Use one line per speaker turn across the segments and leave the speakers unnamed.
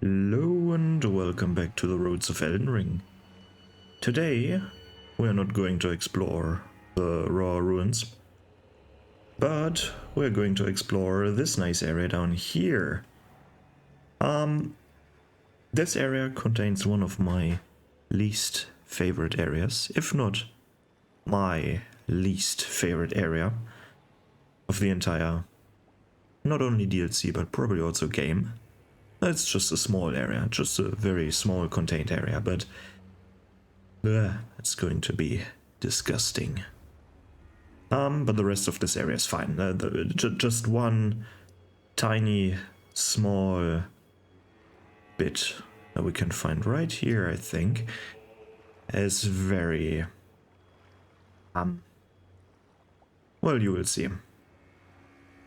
Hello and welcome back to the roads of Elden Ring. Today, we're not going to explore the raw ruins, but we're going to explore this nice area down here. This area contains one of my least favorite areas, if not my least favorite area of the entire, not only DLC, but probably also game. It's just a small area, just a very small contained area, but it's going to be disgusting. But the rest of this area is fine. Just one tiny, small bit that we can find right here, I think, is very... well, you will see.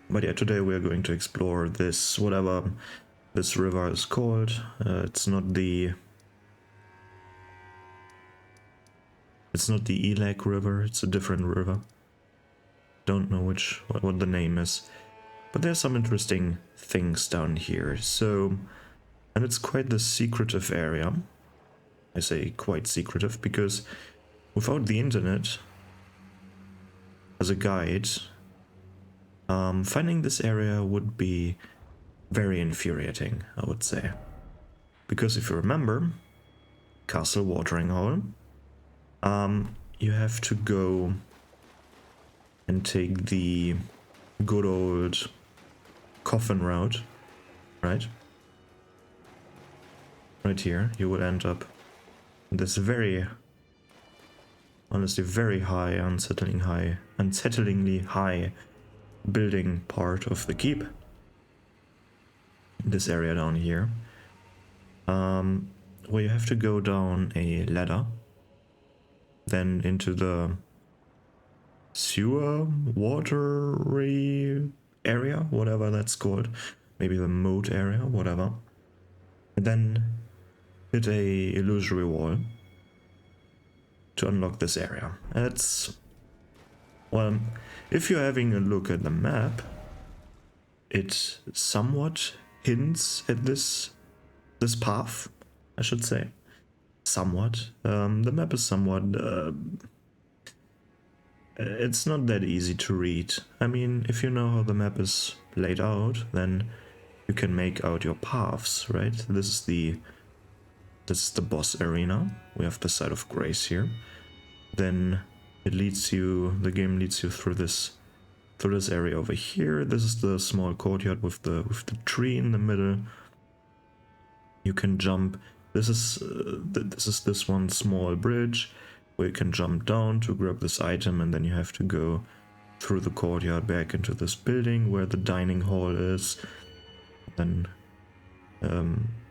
But yeah, today we are going to explore this, whatever this river is called. It's not the Elec River, it's a different river. Don't know what the name is. But there's some interesting things down here. So, and it's quite the secretive area. I say quite secretive because without the internet as a guide, finding this area would be very infuriating, I would say. Because if you remember, Castle Watering Hole, you have to go and take the good old coffin route, right? Right here, you will end up in this very, honestly, very high, unsettlingly high building part of the keep. This area down here, where you have to go down a ladder, then into the sewer, watery area, whatever that's called, maybe the moat area, whatever, and then hit a illusory wall to unlock this area. It's, well, if you're having a look at the map, it somewhat hints at this path, I should say. Somewhat. The map is somewhat... it's not that easy to read. I mean, if you know how the map is laid out, then you can make out your paths, right? This is the boss arena. We have the Site of Grace here. Then the game leads you through this area over here. This is the small courtyard with the tree in the middle. You can jump. This is this one small bridge where you can jump down to grab this item, and then you have to go through the courtyard back into this building where the dining hall is. Then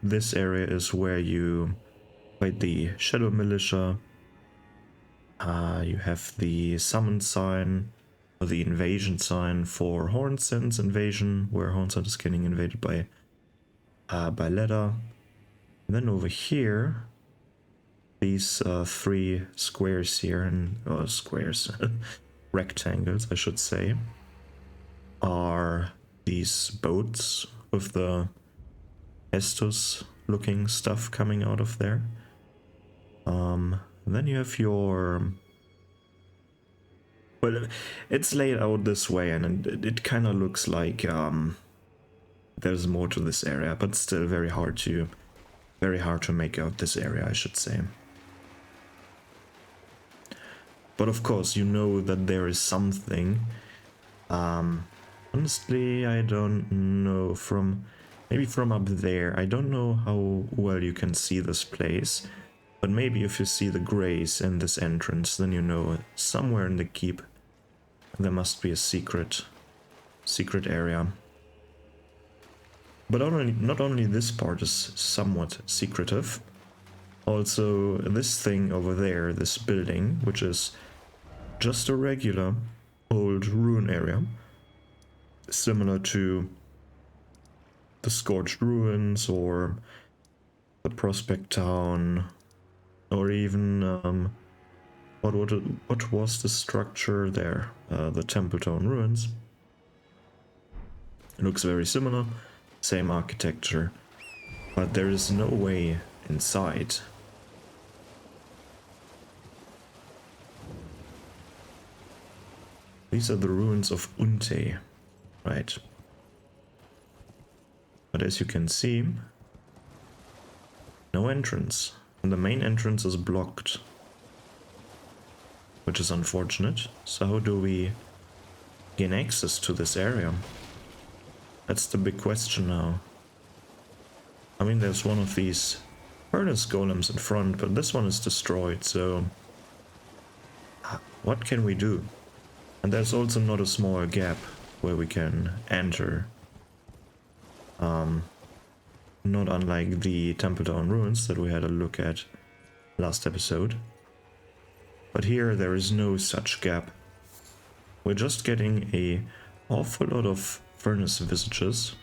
this area is where you fight the Shadow Militia. You have the summon sign, or the invasion sign for Hornsend's invasion, where Hornsend is getting invaded by Leda. And then over here, these three squares here, and rectangles, I should say, are these boats with the Estus-looking stuff coming out of there. Then you have your... well, it's laid out this way, and it kind of looks like there's more to this area, but still very hard to make out this area, I should say. But of course, you know that there is something. Honestly, I don't know, maybe from up there. I don't know how well you can see this place, but maybe if you see the grace in this entrance, then you know somewhere in the keep there must be a secret area. But not only this part is somewhat secretive, also this thing over there, this building, which is just a regular old ruin area, similar to the Scorched Ruins or the Prospect Town, or even what was the structure there, the Templetown Ruins. It looks very similar. Same architecture, But there is no way inside. These are the ruins of Unte, right? But as you can see, no entrance. And the main entrance is blocked, which is unfortunate. So how do we gain access to this area? That's the big question now. I mean, there's one of these furnace golems in front, but this one is destroyed, so what can we do? And there's also not a small gap where we can enter. Not unlike the Temple Down ruins that we had a look at last episode. But here there is no such gap. We're just getting an awful lot of furnace visages.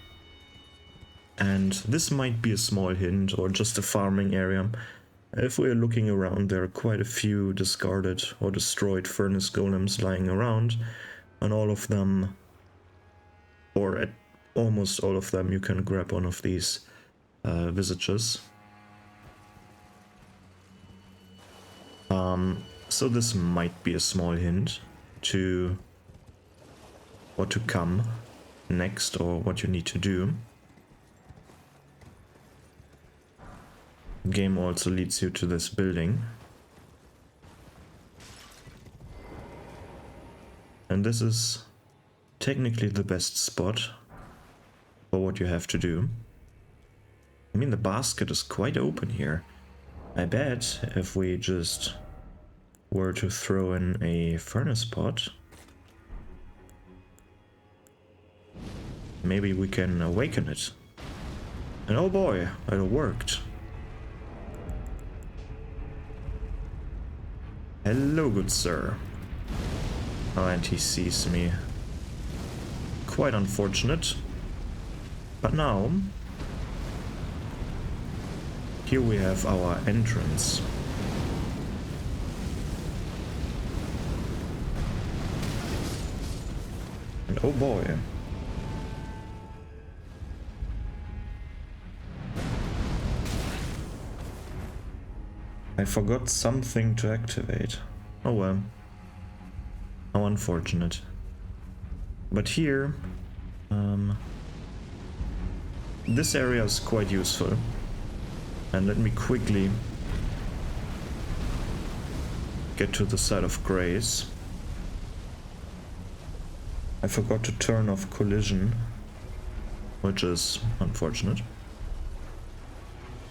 And this might be a small hint or just a farming area. If we're looking around, there are quite a few discarded or destroyed furnace golems lying around. And all of them, or at almost all of them, you can grab one of these visages. So this might be a small hint to what to come next or what you need to do. The game also leads you to this building. And this is technically the best spot for what you have to do. I mean, the basket is quite open here. I bet if we just were to throw in a furnace pot, maybe we can awaken it. And oh boy, it worked. Hello, good sir. Oh, and he sees me. Quite unfortunate. But now, here we have our entrance. And oh boy. I forgot something to activate. Oh well. How unfortunate. But here, this area is quite useful. And let me quickly get to the side of grace. I forgot to turn off collision, which is unfortunate.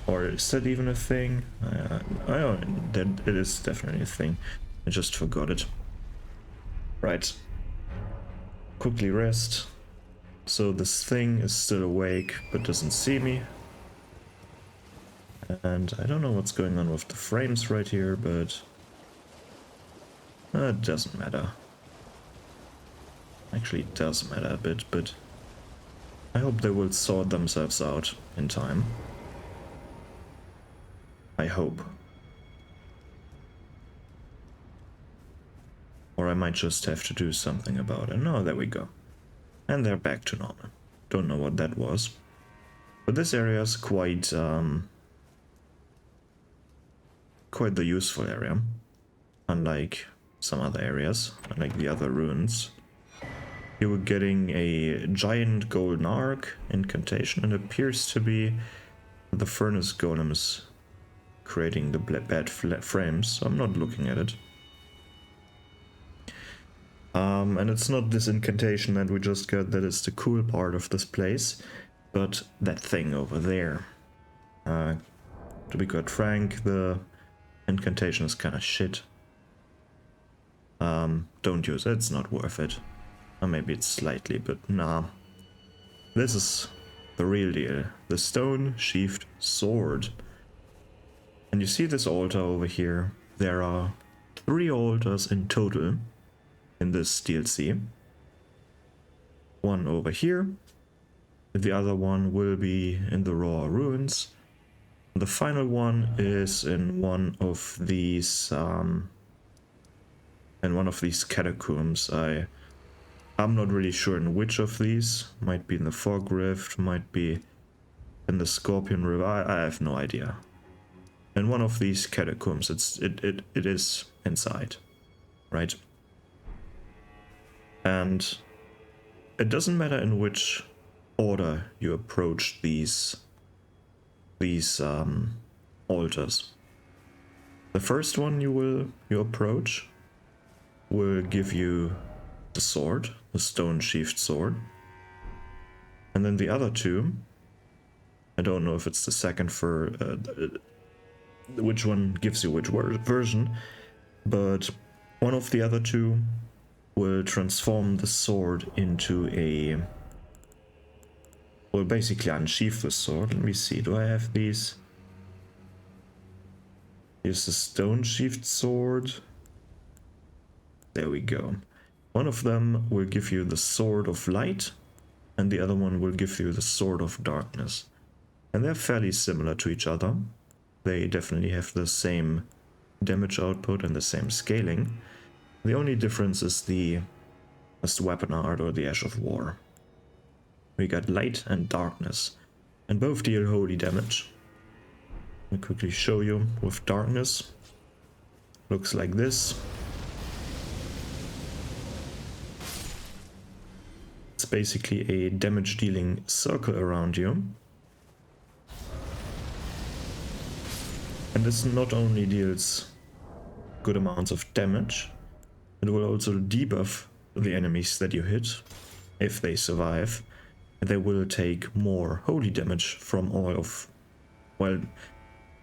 Or is that even a thing? I don't, that it is definitely a thing. I just forgot it. Right. Quickly rest. So this thing is still awake, but doesn't see me. And I don't know what's going on with the frames right here, but it doesn't matter. Actually, it does matter a bit, but I hope they will sort themselves out in time. I hope. Or I might just have to do something about it. No, there we go. And they're back to normal. Don't know what that was. But this area is quite the useful area. Unlike some other areas, unlike the other ruins. You were getting a giant golden arc incantation, and it appears to be the furnace golems creating the bad frames, so I'm not looking at it. And it's not this incantation that we just got that is the cool part of this place, but that thing over there. To be quite frank, the incantation is kind of shit. Don't use it, it's not worth it. Or maybe it's slightly, but nah. This is the real deal. The stone sheathed sword. And you see this altar over here. There are 3 altars in total in this DLC. One over here. The other one will be in the raw ruins. The final one is in one of these catacombs. I'm not really sure in which of these. Might be in the fog rift, might be in the Scorpion River, I have no idea. In one of these catacombs, it is inside, right? And it doesn't matter in which order you approach these altars. The first one you approach will give you the sword, the stone-sheathed sword. And then the other two, I don't know if it's the second for which one gives you which version, but one of the other two will transform the sword into a... will basically unsheath the sword. Let me see, do I have these? Here's the stone-sheathed sword. There we go. One of them will give you the Sword of Light, and the other one will give you the Sword of Darkness. And they're fairly similar to each other. They definitely have the same damage output and the same scaling. The only difference is the weapon art, or the Ash of War. We got Light and Darkness, and both deal holy damage. I'll quickly show you with Darkness. Looks like this. It's basically a damage dealing circle around you. And this not only deals good amounts of damage, it will also debuff the enemies that you hit, if they survive. They will take more holy damage from all of... well,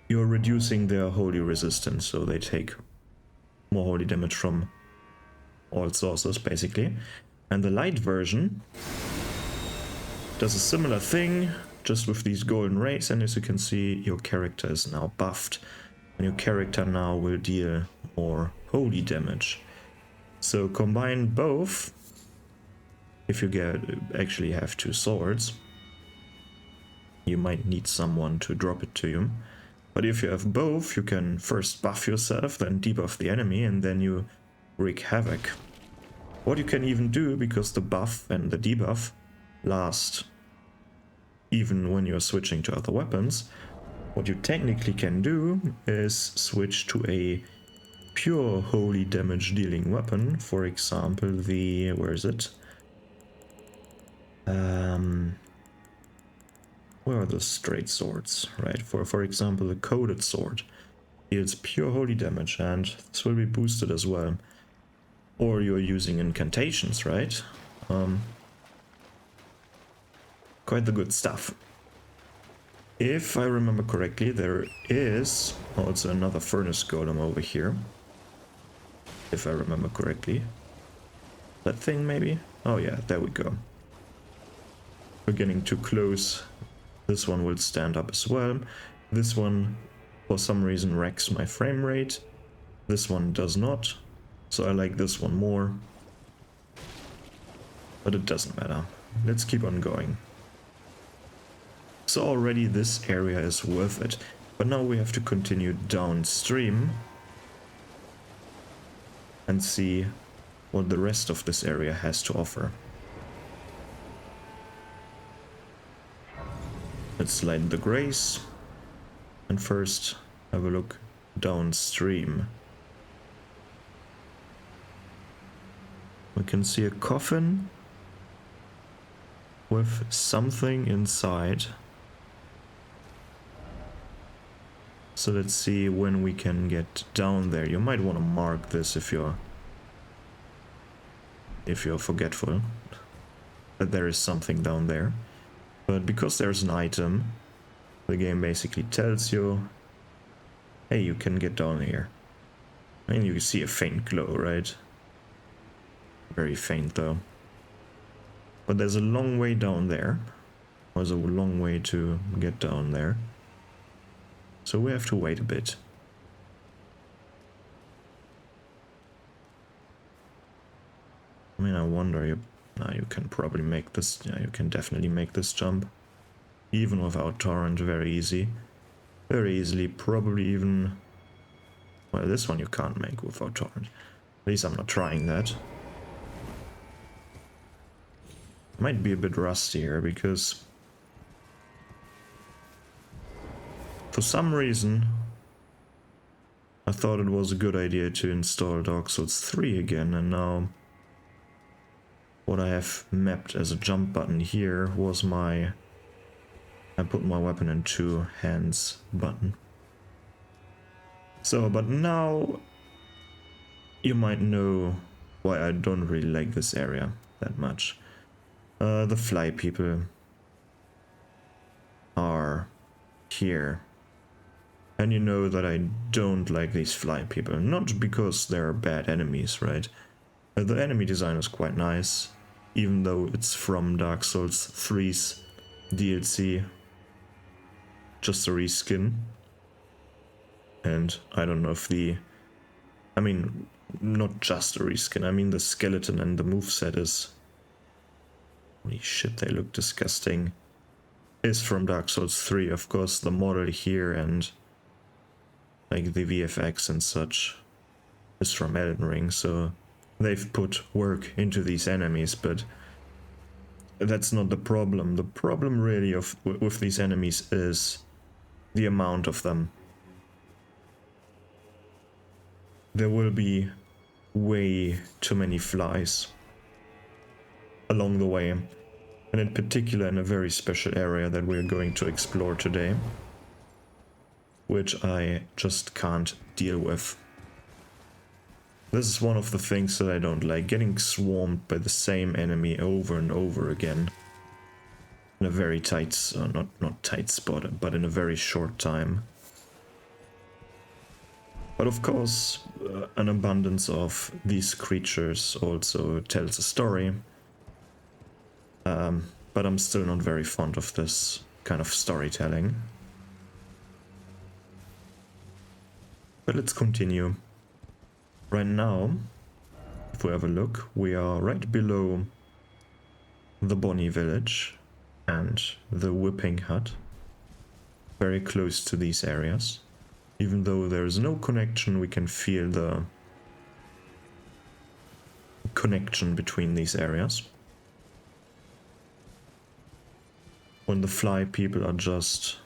you're reducing their holy resistance, so they take more holy damage from all sources, basically. And the light version does a similar thing, just with these golden rays, and as you can see, your character is now buffed. And your character now will deal more holy damage. So combine both, if you actually have two swords. You might need someone to drop it to you. But if you have both, you can first buff yourself, then debuff the enemy, and then you wreak havoc. What you can even do, because the buff and the debuff last even when you're switching to other weapons, what you technically can do is switch to a pure holy damage dealing weapon. For example, the... where is it? Where are the straight swords? Right, for example, the coated sword deals pure holy damage, and this will be boosted as well. Or you're using incantations, right? Quite the good stuff. If I remember correctly, there is also another furnace golem over here. If I remember correctly. That thing, maybe? Oh yeah, there we go. We're getting too close. This one will stand up as well. This one, for some reason, wrecks my frame rate. This one does not. So I like this one more. But it doesn't matter. Let's keep on going. So already this area is worth it. But now we have to continue downstream and see what the rest of this area has to offer. Let's light the grace. And first have a look downstream. We can see a coffin with something inside. So let's see when we can get down there. You might want to mark this if you're forgetful that there is something down there. But because there's an item, the game basically tells you, hey, you can get down here. And you can see a faint glow, right? Very faint though. But there's a long way down there. There's a long way to get down there. So we have to wait a bit. I mean, I wonder, you can probably make this, yeah, you can definitely make this jump. Even without torrent, very easy. Very easily, probably even... Well, this one you can't make without torrent. At least I'm not trying that. Might be a bit rusty here, because For some reason, I thought it was a good idea to install Dark Souls 3 again, and now what I have mapped as a jump button here was I put my weapon in two hands button. So, but now you might know why I don't really like this area that much. The fly people are here. And you know that I don't like these fly people. Not because they're bad enemies, right? The enemy design is quite nice, even though it's from Dark Souls 3's DLC. Just a reskin. And I don't know if I mean, not just a reskin, I mean the skeleton and the moveset is... Holy shit, they look disgusting. Is from Dark Souls 3, of course, the model here and like the VFX and such is from Elden Ring, so they've put work into these enemies, but that's not the problem. The problem really with these enemies is the amount of them. There will be way too many flies along the way, and in particular in a very special area that we're going to explore today, which I just can't deal with. This is one of the things that I don't like, getting swarmed by the same enemy over and over again in a very tight, not tight spot, but in a very short time. But of course, an abundance of these creatures also tells a story. But I'm still not very fond of this kind of storytelling. But let's continue. Right now, if we have a look, we are right below the Bonnie village and the Whipping Hut. Very close to these areas. Even though there is no connection, we can feel the connection between these areas. When the fly people are just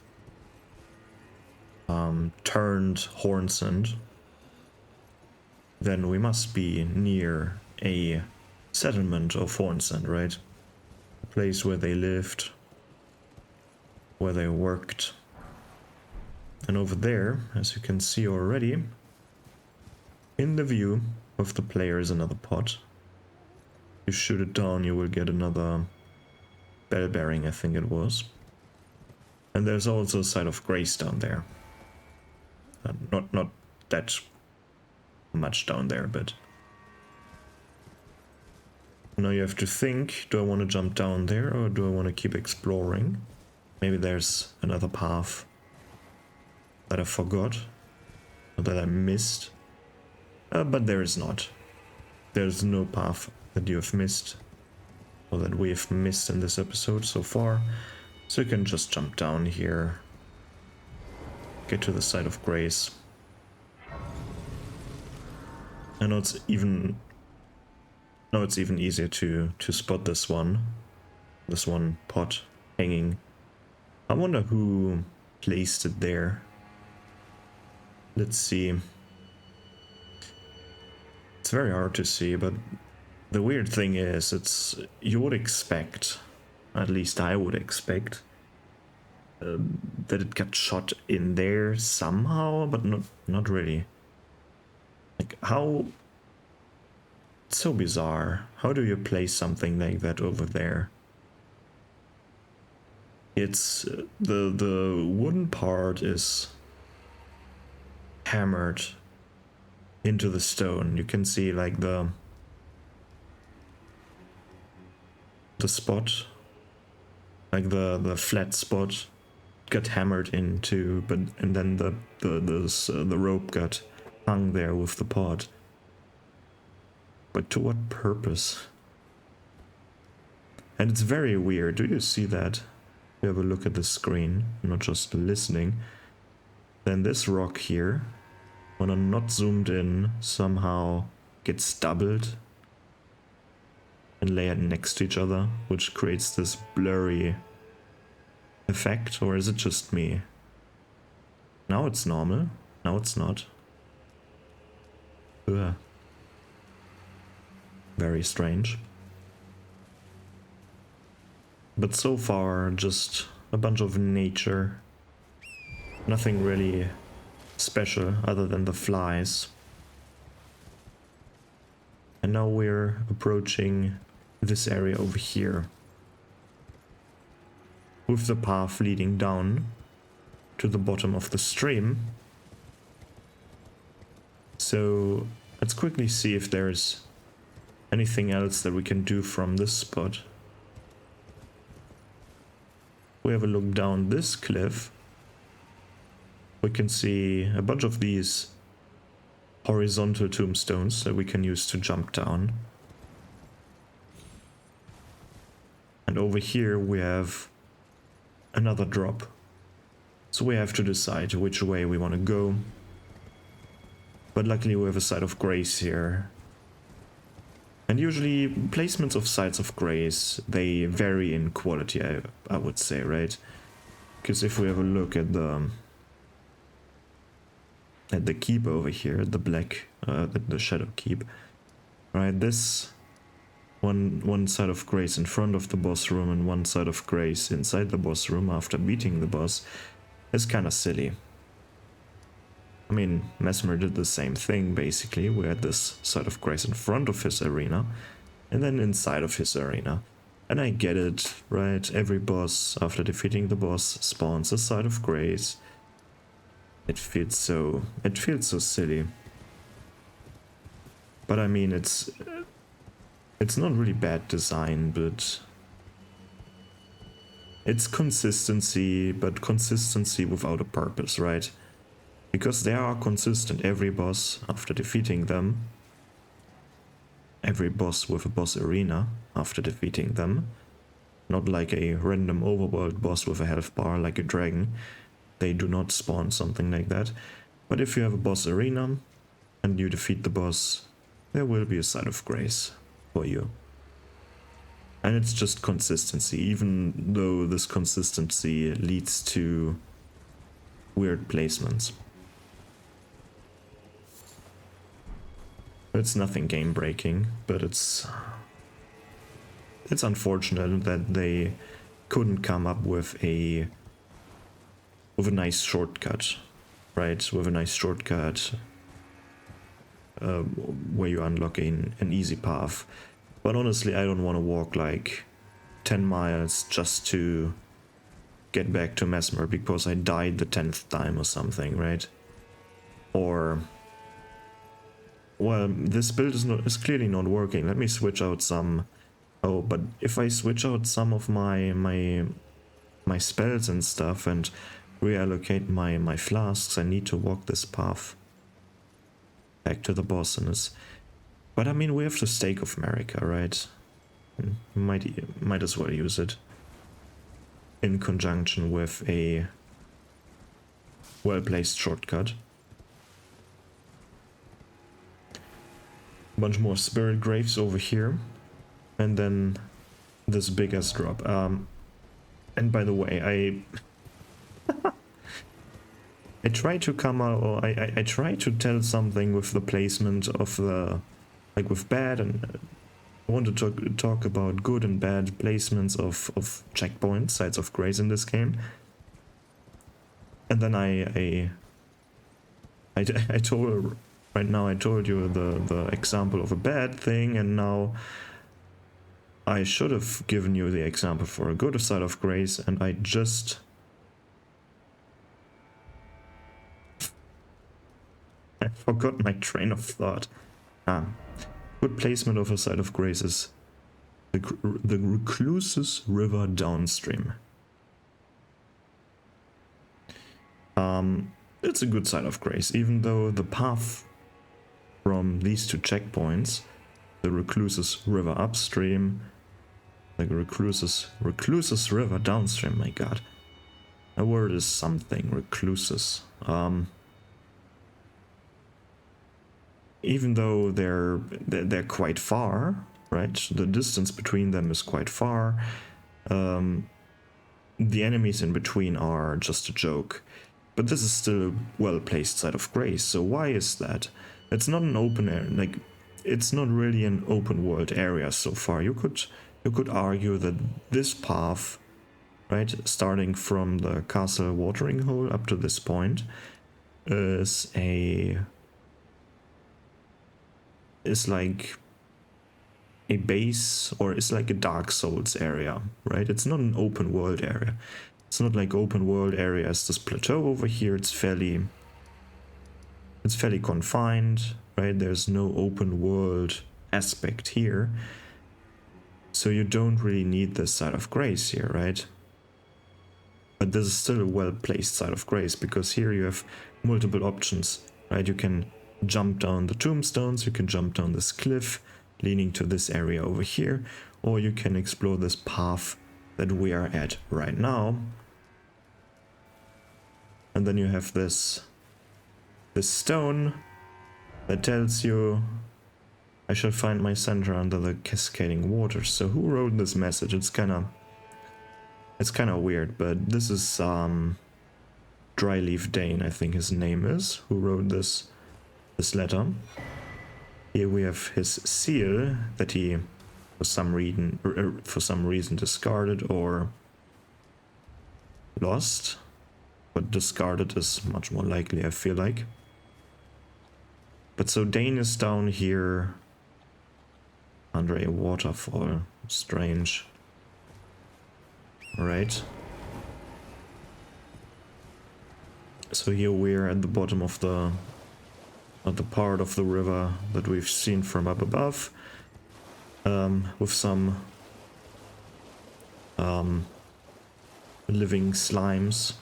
turned hornsent, then we must be near a settlement of hornsent, right? A place where they lived, where they worked. And over there, as you can see already, in the view of the player is another pot. You shoot it down, you will get another bell bearing, I think it was. And there's also a site of grace down there. Not that much down there, but... Now you have to think, do I want to jump down there or do I want to keep exploring? Maybe there's another path that I forgot, or that I missed, but there is not. There's no path that you have missed, or that we have missed in this episode so far, so you can just jump down here, get to the site of grace. I know it's even easier to spot this one pot hanging. I wonder who placed it there. Let's see. It's very hard to see, but the weird thing is, you would expect, at least I would expect, that it got shot in there somehow, but not really. Like, how... It's so bizarre. How do you place something like that over there? It's... the wooden part is hammered into the stone. You can see like the spot, like the flat spot got hammered into, and then the rope got hung there with the pot. But to what purpose? And it's very weird. Do you see that? You have a look at the screen, not just listening. Then this rock here, when I'm not zoomed in, somehow gets doubled and layered next to each other, which creates this blurry effect, or is it just me? Now it's normal. Now it's not. Ugh. Very strange. But so far, just a bunch of nature. Nothing really special other than the flies. And now we're approaching this area over here, with the path leading down to the bottom of the stream. So let's quickly see if there's anything else that we can do from this spot. We have a look down this cliff. We can see a bunch of these horizontal tombstones that we can use to jump down. And over here we have another drop. So we have to decide which way we want to go. But luckily we have a site of grace here. And usually placements of sites of grace, they vary in quality, I would say, right? Because if we have a look at the keep over here, the black, the shadow keep, right? This one side of grace in front of the boss room and one side of grace inside the boss room after beating the boss is kind of silly. I mean, Mesmer did the same thing basically. We had this side of grace in front of his arena and then inside of his arena. And I get it, right? Every boss after defeating the boss spawns a side of grace. It feels so silly. But I mean, it's not really bad design, but it's consistency, but consistency without a purpose, right? Because they are consistent, every boss after defeating them, every boss with a boss arena after defeating them, not like a random overworld boss with a health bar like a dragon. They do not spawn something like that. But if you have a boss arena and you defeat the boss, there will be a side of grace for you. And it's just consistency, even though this consistency leads to weird placements. It's nothing game breaking, but it's unfortunate that they couldn't come up with a nice shortcut, right? With a nice shortcut where you unlock an easy path. But honestly, I don't want to walk like 10 miles just to get back to Mesmer because I died the 10th time or something, right? Or, well, this build is clearly not working. Let me switch out some. Oh, but if I switch out some of my spells and stuff and reallocate my flasks, I need to walk this path back to the boss. But I mean, we have the Stake of America, right? Might as well use it in conjunction with a well-placed shortcut. A bunch more spirit graves over here, and then this big ass drop. And by the way, I try to come out, or I try to tell something with the placement of the, like with bad, and I want to talk about good and bad placements of checkpoints, sites of grace in this game. And then I told, right now I told you the example of a bad thing, and now I should have given you the example for a good side of grace, and I just I forgot my train of thought. Good placement of a side of grace is the Recluses River downstream. It's a good side of grace, even though the path from these two checkpoints, the Recluses River upstream, the Recluses River downstream, my god. A word is something, recluses. Even though they're quite far, right? The distance between them is quite far. The enemies in between are just a joke. But this is still a well-placed site of grace, so why is that? It's not an open area, like, it's not really an open world area so far. You could argue that this path, right, starting from the castle watering hole up to this point, is like a base, or is like a Dark Souls area, right? It's not an open world area. It's not like open world area as this plateau over here. It's fairly confined, right? There's no open world aspect here. So you don't really need this site of grace here, right? But this is still a well-placed site of grace, because here you have multiple options, right? You can jump down the tombstones, you can jump down this cliff leading to this area over here, or you can explore this path that we are at right now. And then you have this stone that tells you, I shall find my center under the cascading waters. So who wrote this message? It's kind of weird, but this is Dryleaf Dane, I think his name is, who wrote this letter. Here we have his seal that he for some reason discarded or lost, but discarded is much more likely, I feel like. But so Dane is down here under a waterfall. Strange. Alright. So here we're at the bottom of the part of the river that we've seen from up above, with some living slimes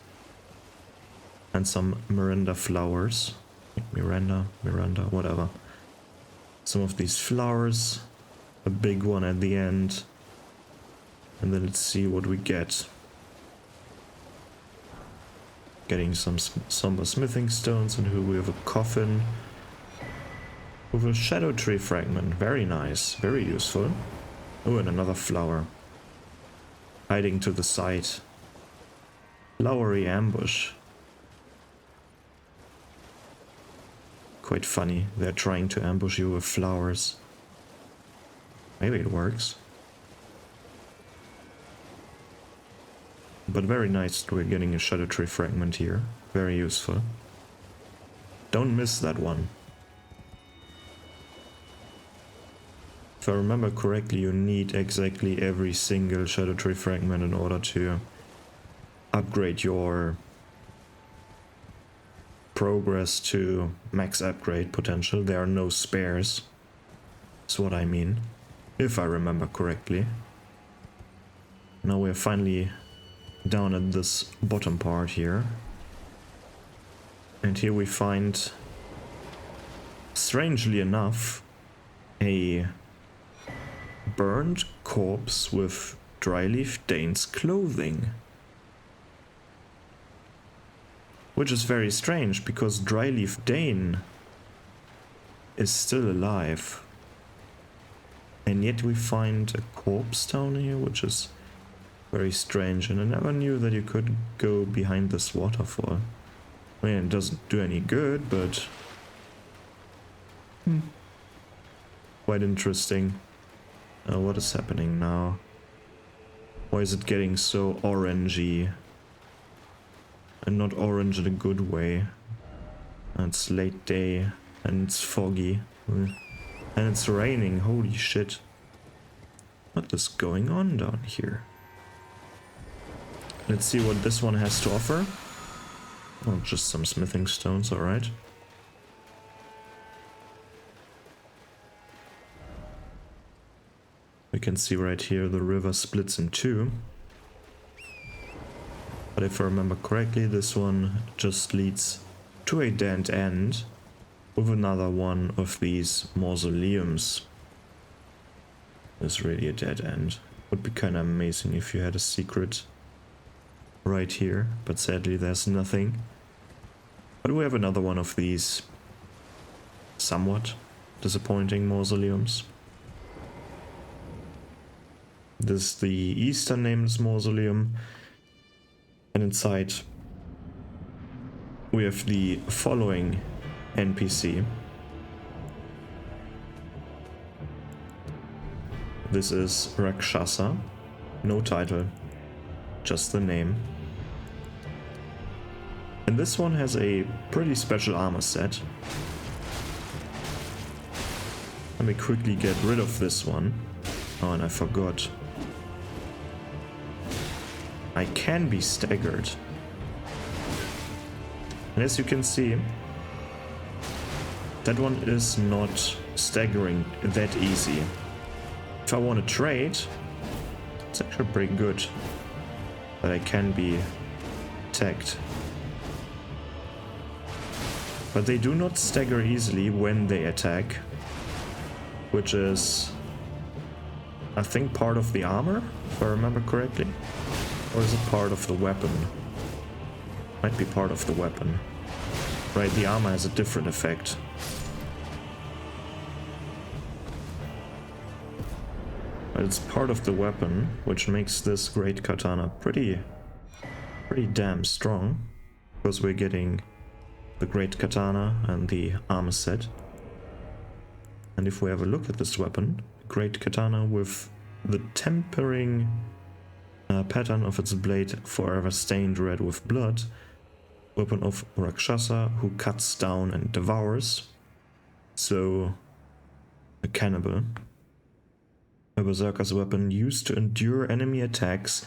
and some Miranda flowers. Miranda, whatever. Some of these flowers, a big one at the end, and then let's see what we get. Getting some somber smithing stones, and here we have a coffin with a shadow tree fragment. Very nice, very useful. Oh, and another flower. Hiding to the side. Flowery ambush. Quite funny, they're trying to ambush you with flowers. Maybe it works. But very nice that we're getting a shadow tree fragment here. Very useful. Don't miss that one. If I remember correctly, you need exactly every single shadow tree fragment in order to upgrade your progress to max upgrade potential. There are no spares. That's what I mean. If I remember correctly. Now we're finally down at this bottom part here. And here we find, strangely enough, a burned corpse with Dryleaf Dane's clothing. Which is very strange, because Dryleaf Dane is still alive. And yet we find a corpse down here, which is very strange. And I never knew that you could go behind this waterfall. I mean, it doesn't do any good, but quite interesting. What is happening now? Why is it getting so orangey? And not orange in a good way. And it's late day, and it's foggy. And it's raining, holy shit. What is going on down here? Let's see what this one has to offer. Oh, just some smithing stones, alright. We can see right here the river splits in two. But if I remember correctly, this one just leads to a dead end with another one of these mausoleums. It's really a dead end. Would be kind of amazing if you had a secret right here, but sadly there's nothing. But we have another one of these somewhat disappointing mausoleums. This is the Eastern Nameless Mausoleum, and inside we have the following NPC. This is Rakshasa. No title, just the name. And this one has a pretty special armor set. Let me quickly get rid of this one. Oh, and I forgot. I can be staggered. And as you can see, that one is not staggering that easy. If I want to trade, it's actually pretty good that I can be tagged. But they do not stagger easily when they attack, which is, I think, part of the armor, if I remember correctly. Or is it part of the weapon? Might be part of the weapon. Right, the armor has a different effect. But it's part of the weapon, which makes this great katana pretty damn strong. Because we're getting the great katana and the armor set. And if we have a look at this weapon, great katana with the tempering pattern of its blade forever stained red with blood, weapon of Rakshasa who cuts down and devours, so a cannibal. A berserker's weapon used to endure enemy attacks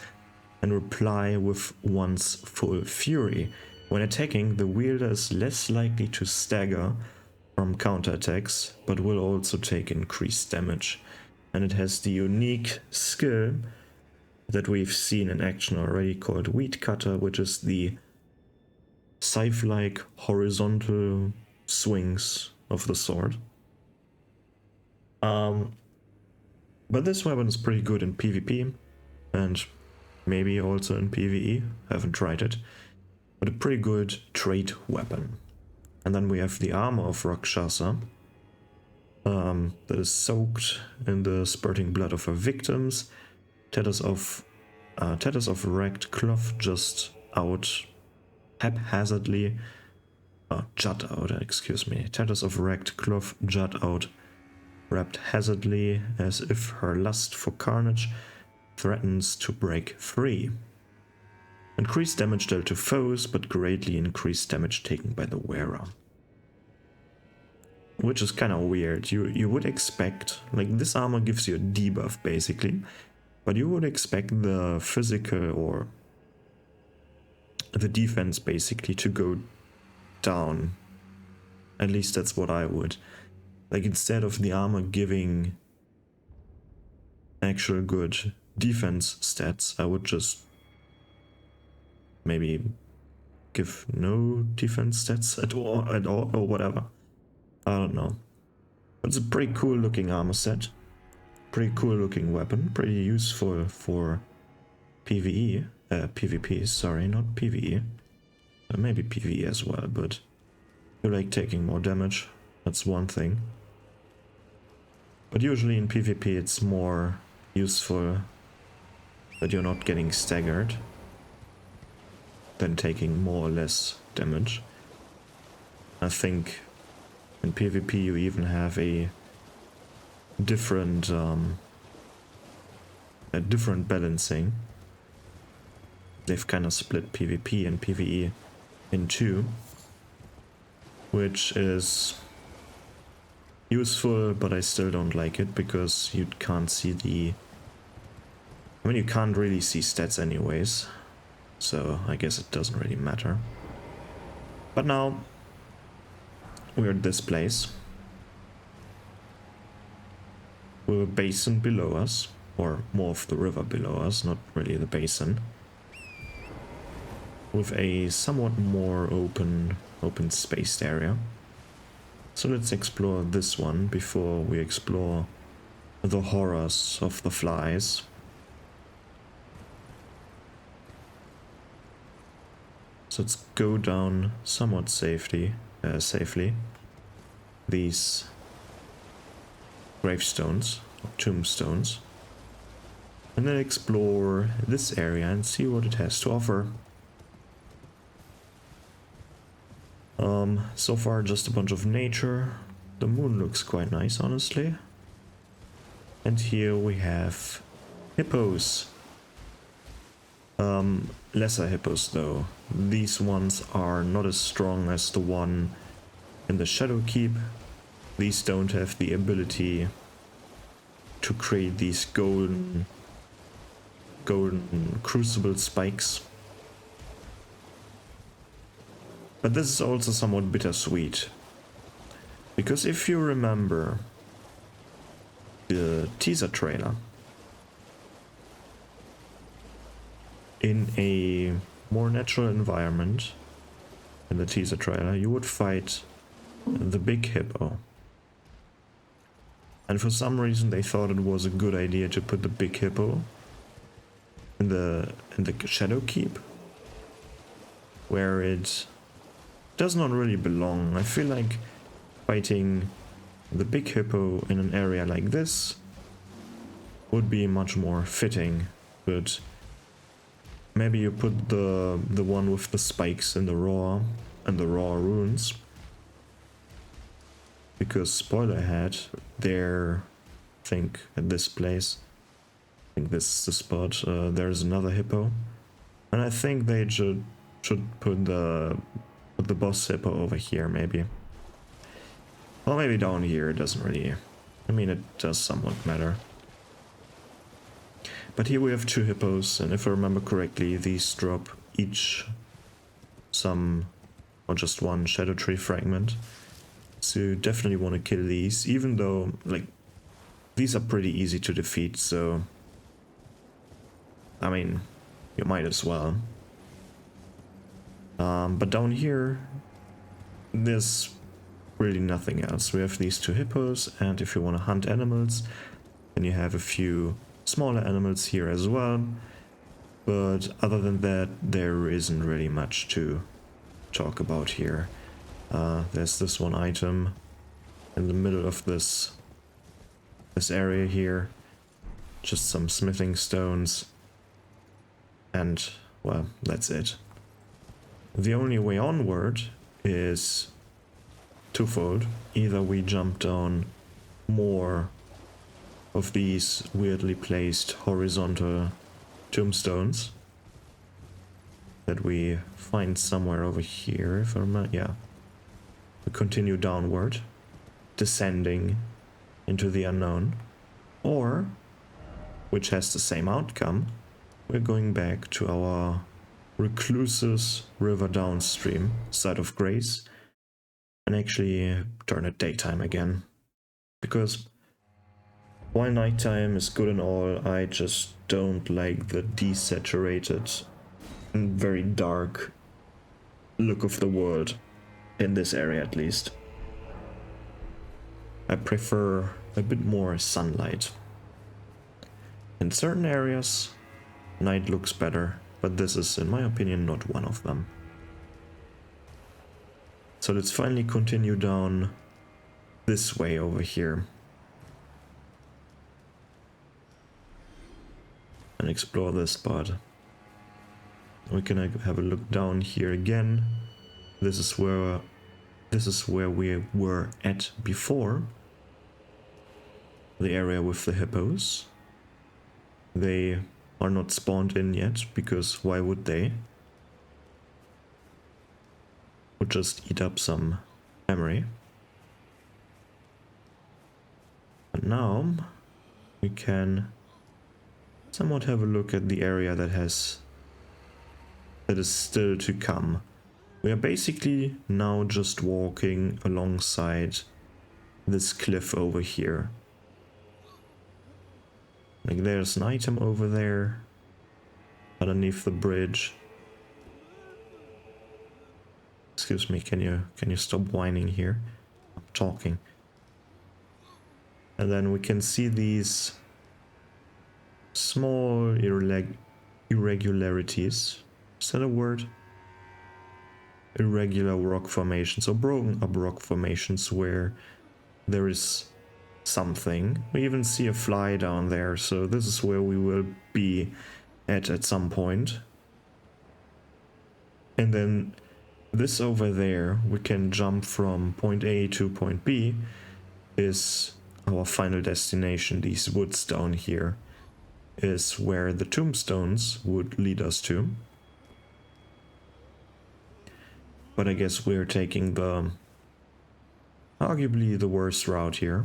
and reply with one's full fury. When attacking, the wielder is less likely to stagger from counterattacks, but will also take increased damage. And it has the unique skill that we've seen in action already called Weed Cutter, which is the scythe-like horizontal swings of the sword. But this weapon is pretty good in PvP and maybe also in PvE. Haven't tried it, but a pretty good trade weapon. And then we have the armor of Rakshasa that is soaked in the spurting blood of her victims. Tatters of ragged cloth just out haphazardly. Jut out, excuse me. Tatters of ragged cloth jut out, wrapped hazardly, as if her lust for carnage threatens to break free. Increased damage dealt to foes, but greatly increased damage taken by the wearer. Which is kind of weird. You would expect, like, this armor gives you a debuff basically, but you would expect the physical or the defense basically to go down. At least that's what I would. Like, instead of the armor giving actual good defense stats, I would just maybe give no defense stats at all or whatever. I don't know. But it's a pretty cool looking armor set. Pretty cool looking weapon. Pretty useful for PvE. PvP, sorry, not PvE. Maybe PvE as well, but you like taking more damage. That's one thing. But usually in PvP it's more useful that you're not getting staggered than taking more or less damage. I think in PvP you even have a different balancing. They've kind of split PvP and PvE in two, which is useful, but I still don't like it because you can't see you can't really see stats anyways, so I guess it doesn't really matter. But now we're at this place with a basin below us, or more of the river below us, not really the basin, with a somewhat more open spaced area. So let's explore this one before we explore the horrors of the flies. So let's go down somewhat safely these gravestones or tombstones, and then explore this area and see what it has to offer. So far just a bunch of nature. The moon looks quite nice, honestly. And here we have hippos. Lesser hippos though. These ones are not as strong as the one in the Shadow Keep. These don't have the ability to create these golden crucible spikes. But this is also somewhat bittersweet. Because if you remember the teaser trailer, in a more natural environment, in the teaser trailer, you would fight the big hippo. And for some reason they thought it was a good idea to put the big hippo in the Shadow Keep, where it does not really belong. I feel like fighting the big hippo in an area like this would be much more fitting, but maybe you put the one with the spikes in the raw ruins, because spoiler ahead, there, I think at this place, I think this is the spot, there's another hippo, and I think they should put the boss hippo over here maybe. Well, maybe down here, it doesn't really, I mean, it does somewhat matter. But here we have two hippos, and if I remember correctly, these drop each some, or just one shadow tree fragment. So you definitely want to kill these, even though, like, these are pretty easy to defeat, so I mean, you might as well. But down here, there's really nothing else. We have these two hippos, and if you want to hunt animals, then you have a few smaller animals here as well. But other than that, there isn't really much to talk about here. There's this one item in the middle of this area here. Just some smithing stones. And, well, that's it. The only way onward is twofold. Either we jump down more of these weirdly placed horizontal tombstones that we find somewhere over here, if I remember. Yeah. We continue downward, descending into the unknown, or, which has the same outcome, we're going back to our Recluses River downstream, site of grace, and actually turn it daytime again. Because while nighttime is good and all, I just don't like the desaturated and very dark look of the world, in this area at least. I prefer a bit more sunlight. In certain areas, night looks better, but this is, in my opinion, not one of them. So let's finally continue down this way over here and explore this spot. We can have a look down here again. This is where we were at before. The area with the hippos. They are not spawned in yet, because why would they? Would just eat up some memory. And now we can somewhat have a look at the area that is still to come. We are basically now just walking alongside this cliff over here. Like, there's an item over there underneath the bridge. Excuse me, can you stop whining here? I'm talking. And then we can see these small irregularities. Is that a word? Irregular rock formations, or broken up rock formations, where there is something. We even see a fly down there, so this is where we will be at some point. And then this over there, we can jump from point A to point B, is our final destination. These woods down here is where the tombstones would lead us to. But I guess we're taking the arguably the worst route here.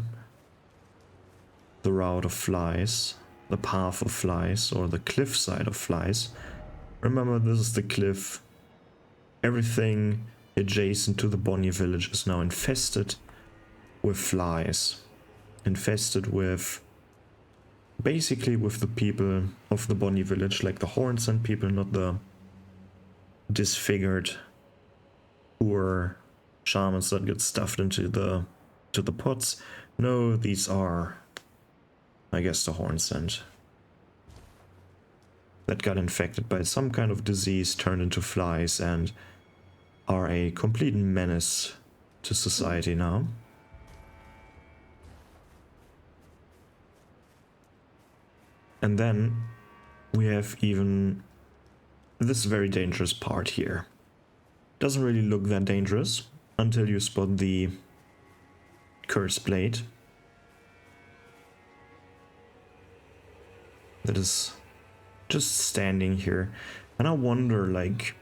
The route of flies, the path of flies, or the cliffside of flies. Remember, this is the cliff. Everything adjacent to the Bonnie village is now infested with flies. Infested with... basically with the people of the Bonnie village, like the Hornsent people, not the disfigured, poor shamans that get stuffed into the pots. No, these are, I guess, the Hornsent that got infected by some kind of disease, turned into flies, and are a complete menace to society now. And then we have even this very dangerous part here. Doesn't really look that dangerous until you spot the curse blade. That is just standing here. And I wonder, like,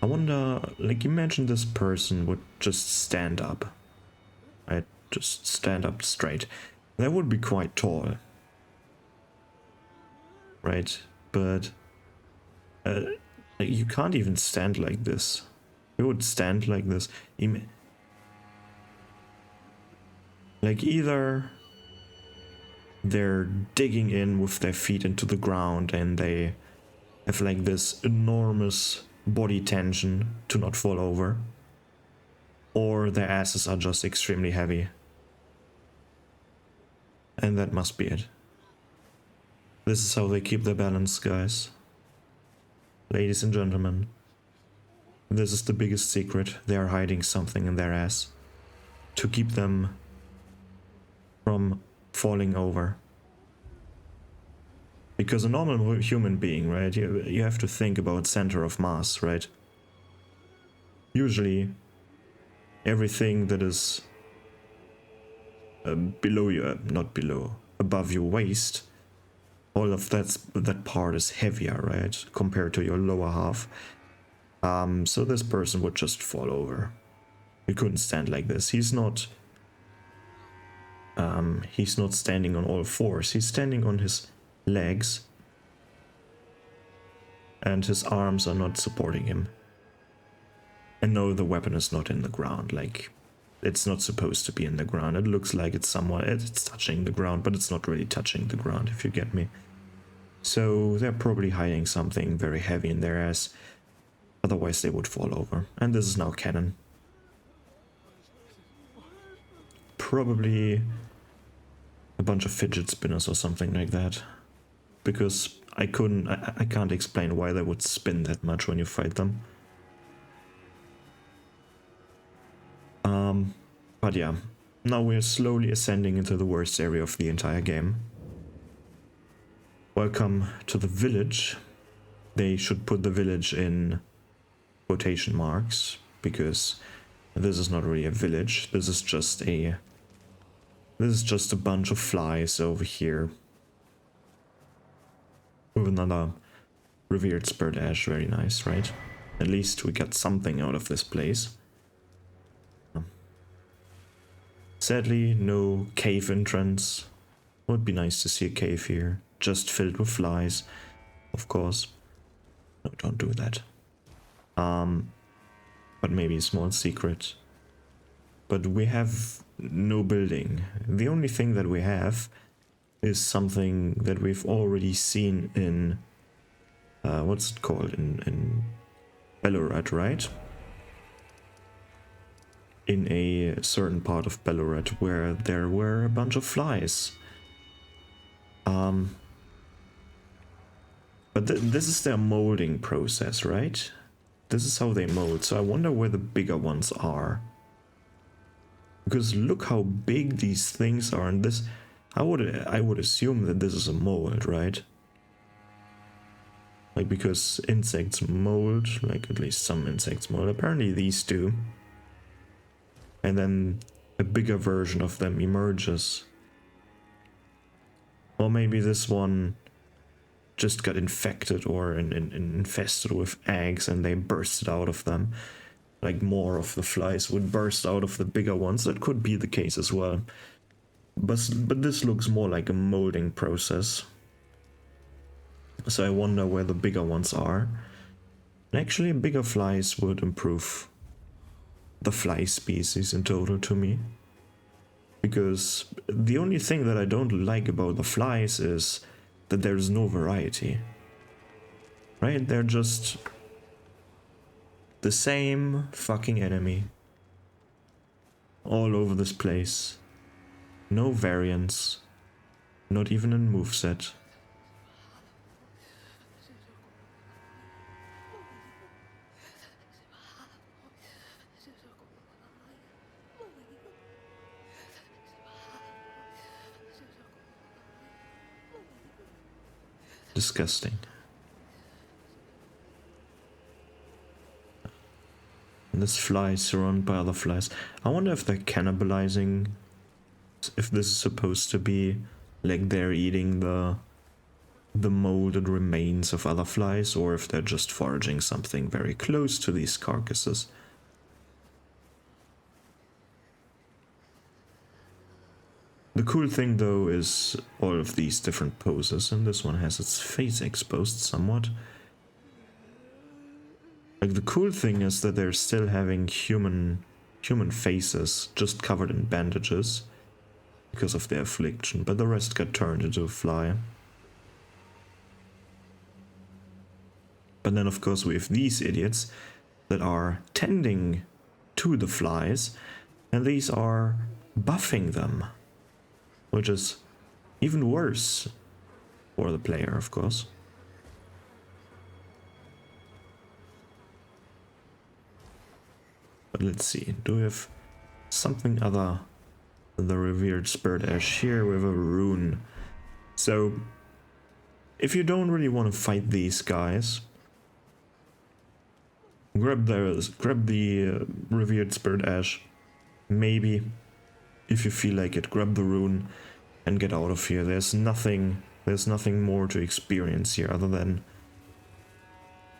imagine this person would just stand up. Right? Just stand up straight. That would be quite tall. Right? But you can't even stand like this. You would stand like this. Like, either they're digging in with their feet into the ground and they have like this enormous body tension to not fall over, or their asses are just extremely heavy. And that must be it. This is how they keep their balance, guys. Ladies and gentlemen, this is the biggest secret. They are hiding something in their ass to keep them from falling over. Because a normal human being, right, you have to think about center of mass, right? Usually everything that is below you, not below, above your waist, all of that part is heavier, right, compared to your lower half. So this person would just fall over. He couldn't stand like this. He's not standing on all fours. He's standing on his legs, and his arms are not supporting him. And no, the weapon is not in the ground. Like, it's not supposed to be in the ground. It looks like it's touching the ground, but it's not really touching the ground, if you get me. So they're probably hiding something very heavy in their ass. Otherwise they would fall over. And this is now canon. Probably a bunch of fidget spinners or something like that. Because I can't explain why they would spin that much when you fight them. But yeah, now we're slowly ascending into the worst area of the entire game. Welcome to the village. They should put the village in quotation marks, because this is not really a village. This is just a bunch of flies over here. With another revered spirit ash. Very nice, right? At least we got something out of this place. Sadly, no cave entrance. Would be nice to see a cave here, just filled with flies, of course. No, don't do that. But maybe a small secret. But we have no building. The only thing that we have is something that we've already seen in what's it called, in Ballarat, right? In a certain part of Ballarat where there were a bunch of flies. But this is their molding process, right? This is how they mold, so I wonder where the bigger ones are. Because look how big these things are, and this... I would assume that this is a mold, right? Like, because insects mold, like at least some insects mold. Apparently these do. And then a bigger version of them emerges. Or maybe this one just got infected or infested with eggs and they bursted out of them. Like more of the flies would burst out of the bigger ones. That could be the case as well. But this looks more like a molding process. So I wonder where the bigger ones are. And actually, bigger flies would improve the fly species in total to me. Because the only thing that I don't like about the flies is that there's no variety. Right? They're just the same fucking enemy. All over this place. No variance. Not even in moveset. Disgusting. And this fly is surrounded by other flies. I wonder if they're cannibalizing. If this is supposed to be like they're eating the molded remains of other flies, or if they're just foraging something very close to these carcasses. The cool thing though is all of these different poses, and this one has its face exposed somewhat. Like, the cool thing is that they're still having human faces, just covered in bandages because of their affliction, but the rest got turned into a fly. But then of course we have these idiots that are tending to the flies, and these are buffing them, which is even worse for the player, of course. But let's see, do we have something other than the revered spirit ash here? We have a rune. So if you don't really want to fight these guys, grab the revered spirit ash. Maybe, if you feel like it, grab the rune and get out of here. There's nothing more to experience here other than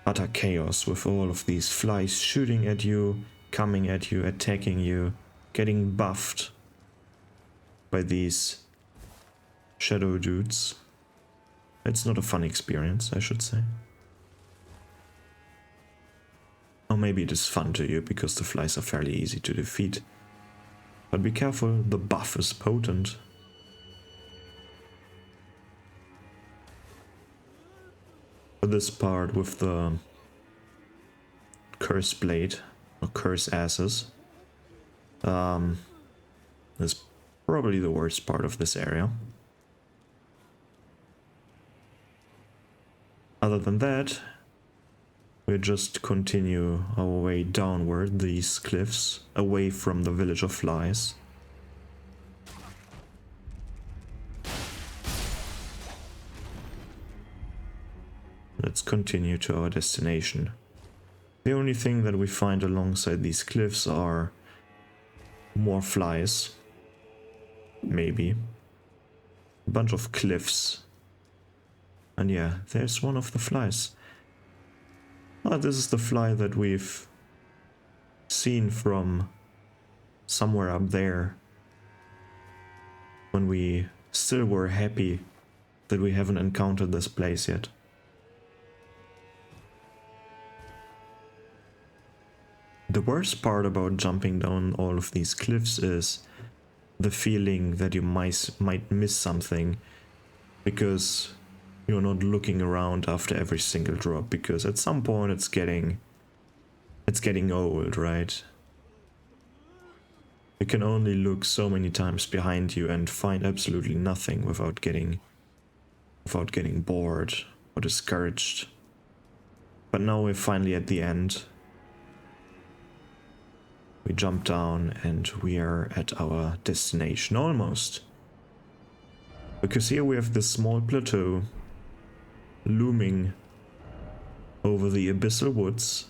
utter chaos with all of these flies shooting at you, coming at you, attacking you, getting buffed by these shadow dudes. It's not a fun experience, I should say. Or maybe it is fun to you because the flies are fairly easy to defeat. But be careful, the buff is potent. But this part with the curse blade, or curse asses, is probably the worst part of this area. Other than that, we just continue our way downward these cliffs, away from the village of flies. Let's continue to our destination. The only thing that we find alongside these cliffs are more flies. Maybe. A bunch of cliffs. And yeah, there's one of the flies. Oh, this is the fly that we've seen from somewhere up there. When we still were happy that we haven't encountered this place yet. The worst part about jumping down all of these cliffs is the feeling that you might miss something because you're not looking around after every single drop, because at some point it's getting old, right? You can only look so many times behind you and find absolutely nothing without getting bored or discouraged. But now we're finally at the end. We jump down and we are at our destination almost. Because here we have this small plateau looming over the abyssal woods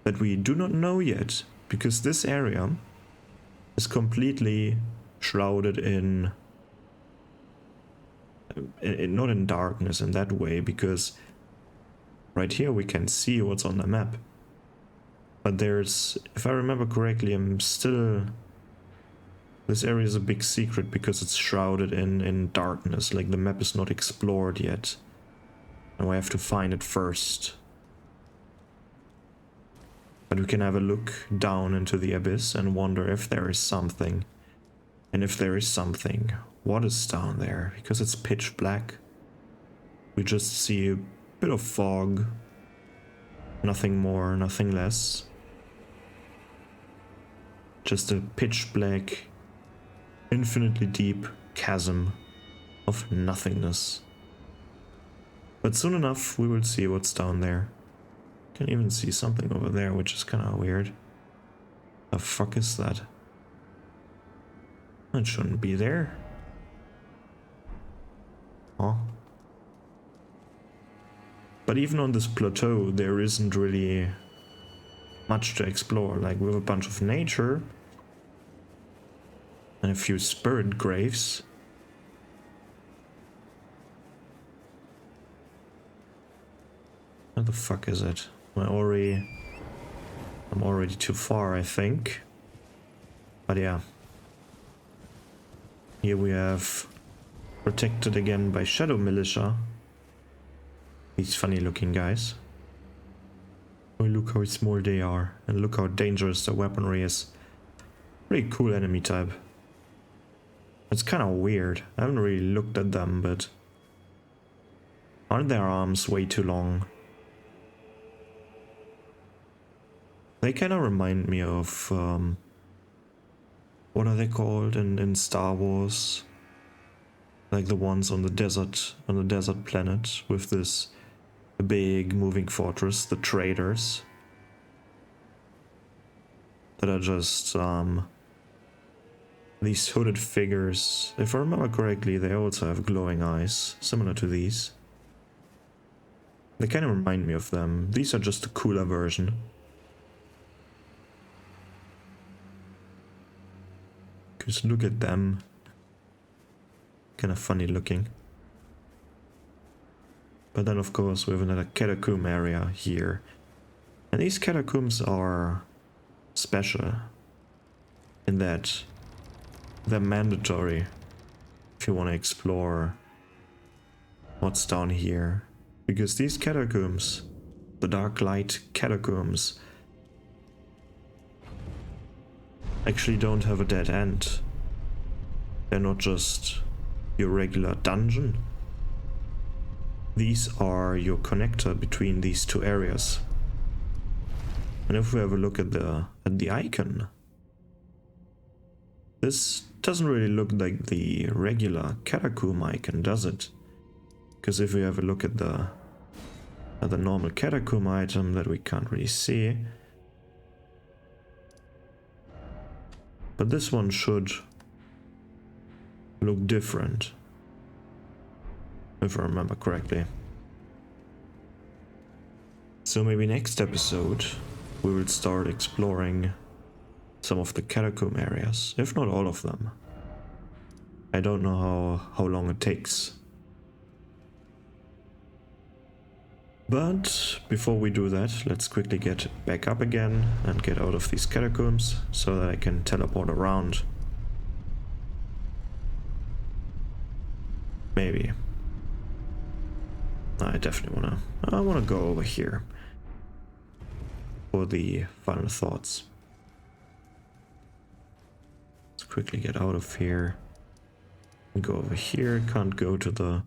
that we do not know yet, because this area is completely shrouded in not in darkness in that way, because right here we can see what's on the map. But there's, if I remember correctly, this area is a big secret because it's shrouded in darkness, like the map is not explored yet. And we have to find it first. But we can have a look down into the abyss and wonder if there is something. And if there is something, what is down there? Because it's pitch black. We just see a bit of fog. Nothing more, nothing less. Just a pitch black, infinitely deep chasm of nothingness. But soon enough we will see what's down there. Can even see something over there, which is kind of weird. The fuck is that? It shouldn't be there. Huh? But even on this plateau there isn't really much to explore. Like, we have a bunch of nature and a few spirit graves. Where the fuck is it? I'm already too far, I think. But yeah. Here we have protected again by shadow militia. These funny looking guys. Oh, look how small they are, and look how dangerous their weaponry is. Pretty cool enemy type. It's kind of weird. I haven't really looked at them, but aren't their arms way too long? They kind of remind me of what are they called in Star Wars? Like the ones on the desert planet with this big moving fortress, the traders. That are just these hooded figures. If I remember correctly, they also have glowing eyes, similar to these. They kind of remind me of them. These are just a cooler version. Just look at them. Kind of funny looking. But then of course we have another catacomb area here. And these catacombs are special in that they're mandatory if you want to explore what's down here. Because these catacombs, the Dark Light catacombs, actually don't have a dead end. They're not just your regular dungeon. These are your connector between these two areas. And if we have a look at the icon, this doesn't really look like the regular catacomb icon, does it? Because if we have a look at the normal catacomb item that we can't really see, but this one should look different, if I remember correctly. So maybe next episode we will start exploring some of the catacomb areas, if not all of them. I don't know how long it takes. But before we do that, let's quickly get back up again and get out of these catacombs so that I can teleport around. Maybe. I definitely wanna go over here for the final thoughts. Let's quickly get out of here and go over here. Can't go to the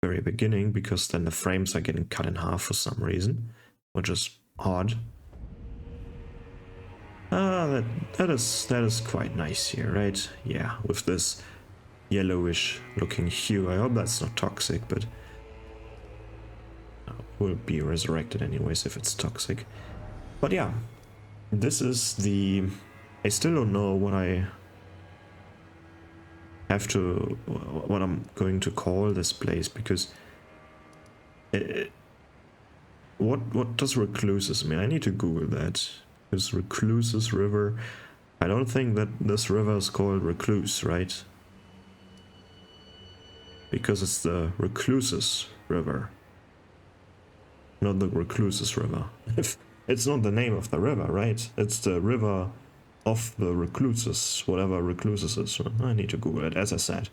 very beginning because then the frames are getting cut in half for some reason, which is odd. That is quite nice here, right? Yeah, with this yellowish looking hue. I hope that's not toxic, but will be resurrected anyways if it's toxic. But yeah, this is the... I still don't know what I'm going to call this place, because what does Recluses mean? I need to Google that. Is Recluses River? I don't think that this river is called Recluse, right? Because it's the Recluses River, not the Recluses River. It's not the name of the river, right? It's the river of the Recluses, whatever Recluses is. I need to Google it, as I said.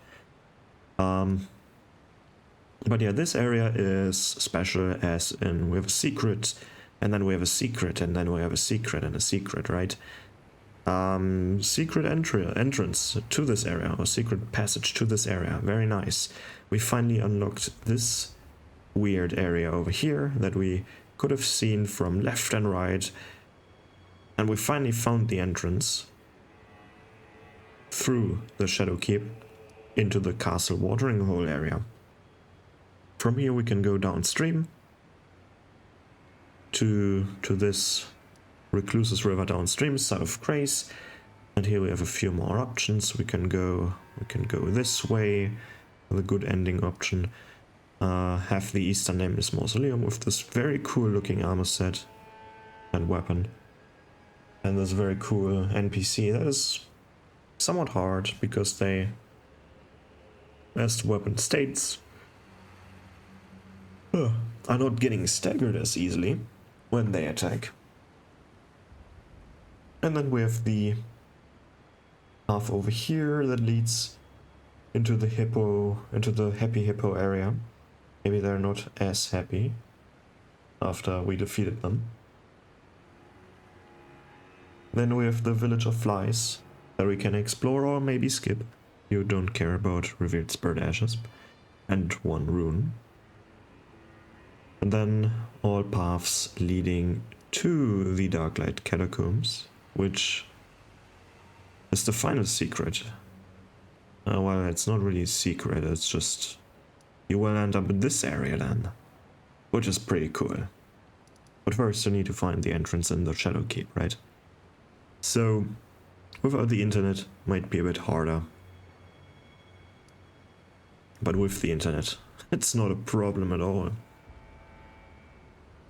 But yeah, this area is special as in we have a secret, and then we have a secret, and then we have a secret and a secret, right? Secret entrance to this area, or secret passage to this area. Very nice. We finally unlocked this weird area over here that we could have seen from left and right. And we finally found the entrance through the Shadow Keep into the castle watering hole area. From here we can go downstream to this Recluses River downstream, side of Grace. And here we have a few more options. We can go this way, with a good ending option. Have the Eastern Nameless Mausoleum with this very cool looking armor set and weapon. And this very cool NPC that is somewhat hard because they, as the weapon states, are not getting staggered as easily when they attack. And then we have the path over here that leads into the happy hippo area. Maybe they're not as happy after we defeated them. Then we have the Village of Flies that we can explore or maybe skip. You don't care about revealed spirit ashes and one rune. And then all paths leading to the Darklight Catacombs, which is the final secret. Well, it's not really a secret, it's just you will end up in this area then, which is pretty cool. But first you need to find the entrance in the Shadow Keep, right? So, without the internet, might be a bit harder. But with the internet, it's not a problem at all.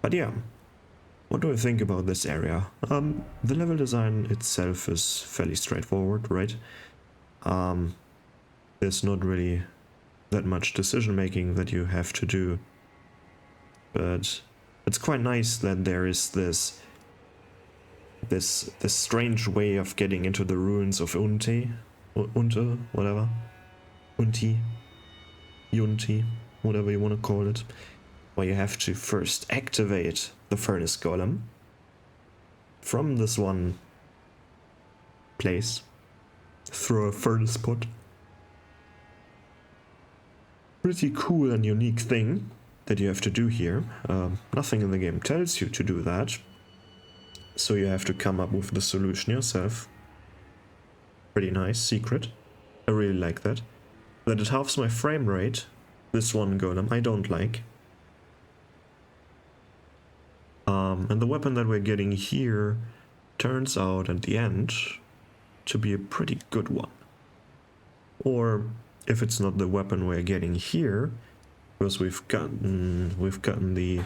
But yeah, what do I think about this area? The level design itself is fairly straightforward, right? There's not really that much decision making that you have to do. But it's quite nice that there is this strange way of getting into the ruins of Unti, whatever. Unti, whatever you want to call it. Where you have to first activate the furnace golem from this one place through a furnace pot. Pretty cool and unique thing that you have to do here. Nothing in the game tells you to do that, so you have to come up with the solution yourself. Pretty nice secret. I really like that. That it halves my frame rate. This one golem I don't like. And the weapon that we're getting here turns out at the end to be a pretty good one. Or if it's not the weapon we're getting here, because we've gotten the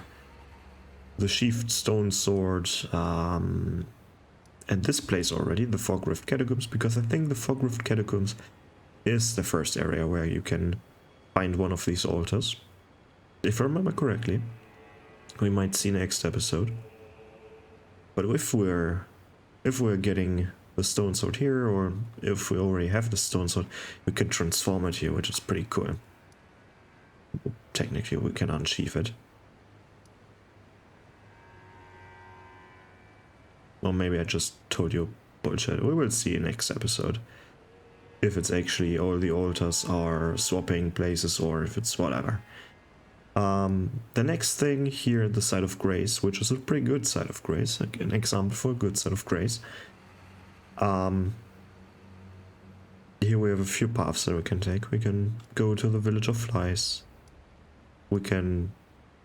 sheathed stone sword at this place already, the Fog Rift Catacombs, because I think the Fog Rift Catacombs is the first area where you can find one of these altars. If I remember correctly. We might see next episode. But if we're getting the stone sword here, or if we already have the stone sword, we can transform it here, which is pretty cool. Technically, we can unsheath it. Or maybe I just told you bullshit. We will see next episode. If it's actually all the altars are swapping places, or if it's whatever. The next thing here, the Side of Grace, which is a pretty good Side of Grace, like an example for a good Side of Grace. Here we have a few paths that we can take. We can go to the Village of Flies. We can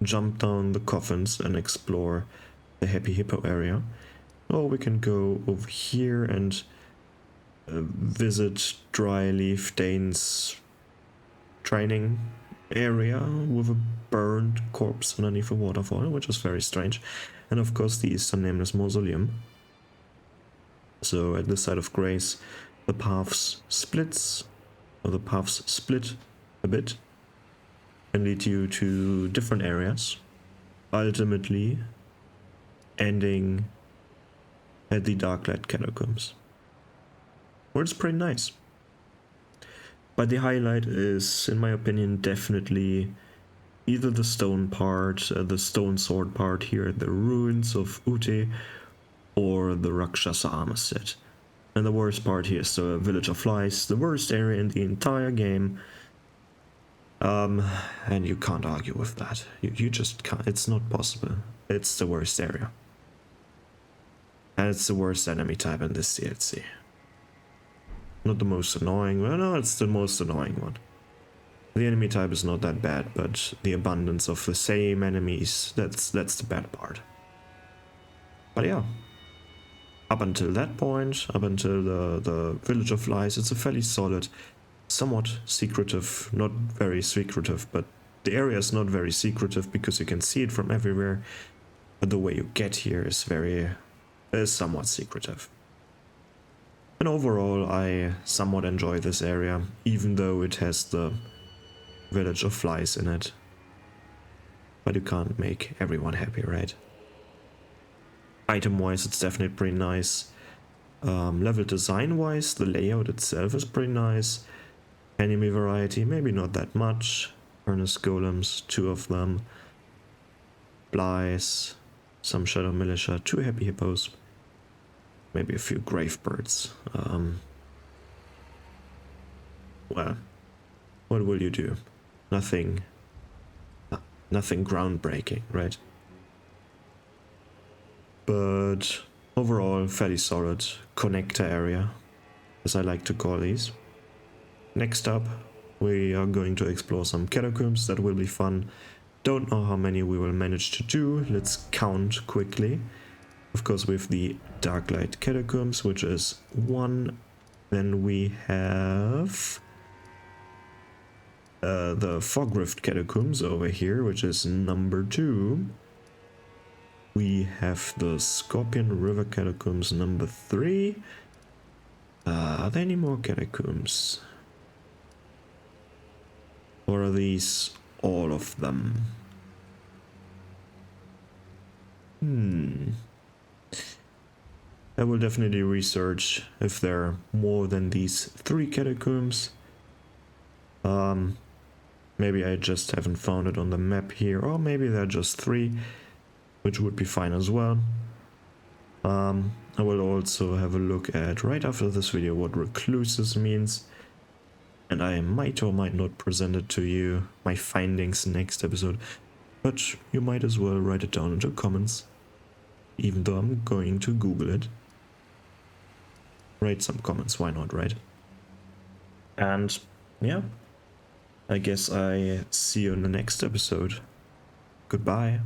jump down the coffins and explore the Happy Hippo area. Or we can go over here and visit Dryleaf Dane's training area with a burned corpse underneath a waterfall, which is very strange. And of course the Eastern Nameless Mausoleum. So at this side of Grace, the paths split a bit and lead you to different areas, ultimately ending at the Darklight Catacombs, where it's pretty nice. But the highlight is, in my opinion, definitely either the stone part, the stone sword part here at the ruins of Ute, or the Rakshasa armor set. And the worst part here is the Village of Flies, the worst area in the entire game. And you can't argue with that. You just can't. It's not possible. It's the worst area. And it's the worst enemy type in this DLC. Not the most annoying. Well, no, it's the most annoying one. The enemy type is not that bad, but the abundance of the same enemies, that's the bad part. But yeah. Up until that point, up until the Village of Flies, it's a fairly solid, somewhat secretive, not very secretive, but the area is not very secretive because you can see it from everywhere. But the way you get here is somewhat secretive. And overall, I somewhat enjoy this area, even though it has the Village of Flies in it. But you can't make everyone happy, right? Item-wise, it's definitely pretty nice. Level design-wise, the layout itself is pretty nice. Enemy variety, maybe not that much. Furnace golems, 2 of them. Flies, some shadow militia, 2 happy hippos. Maybe a few grave birds. Well, what will you do? Nothing groundbreaking, right? But overall, fairly solid connector area, as I like to call these. Next up, we are going to explore some catacombs. That will be fun. Don't know how many we will manage to do. Let's count quickly. Of course, with the Darklight Catacombs, which is 1. Then we have the Fog Rift Catacombs over here, which is number 2. We have the Scorpion River Catacombs, number 3. Are there any more catacombs? Or are these all of them? I will definitely research if there are more than these 3 catacombs. Maybe I just haven't found it on the map here, or maybe there are just 3, which would be fine as well. I will also have a look at, right after this video, what Recluses means. And I might or might not present it to you, my findings, next episode. But you might as well write it down in the comments. Even though I'm going to Google it. Write some comments, why not, right? And yeah, I guess I see you in the next episode. Goodbye.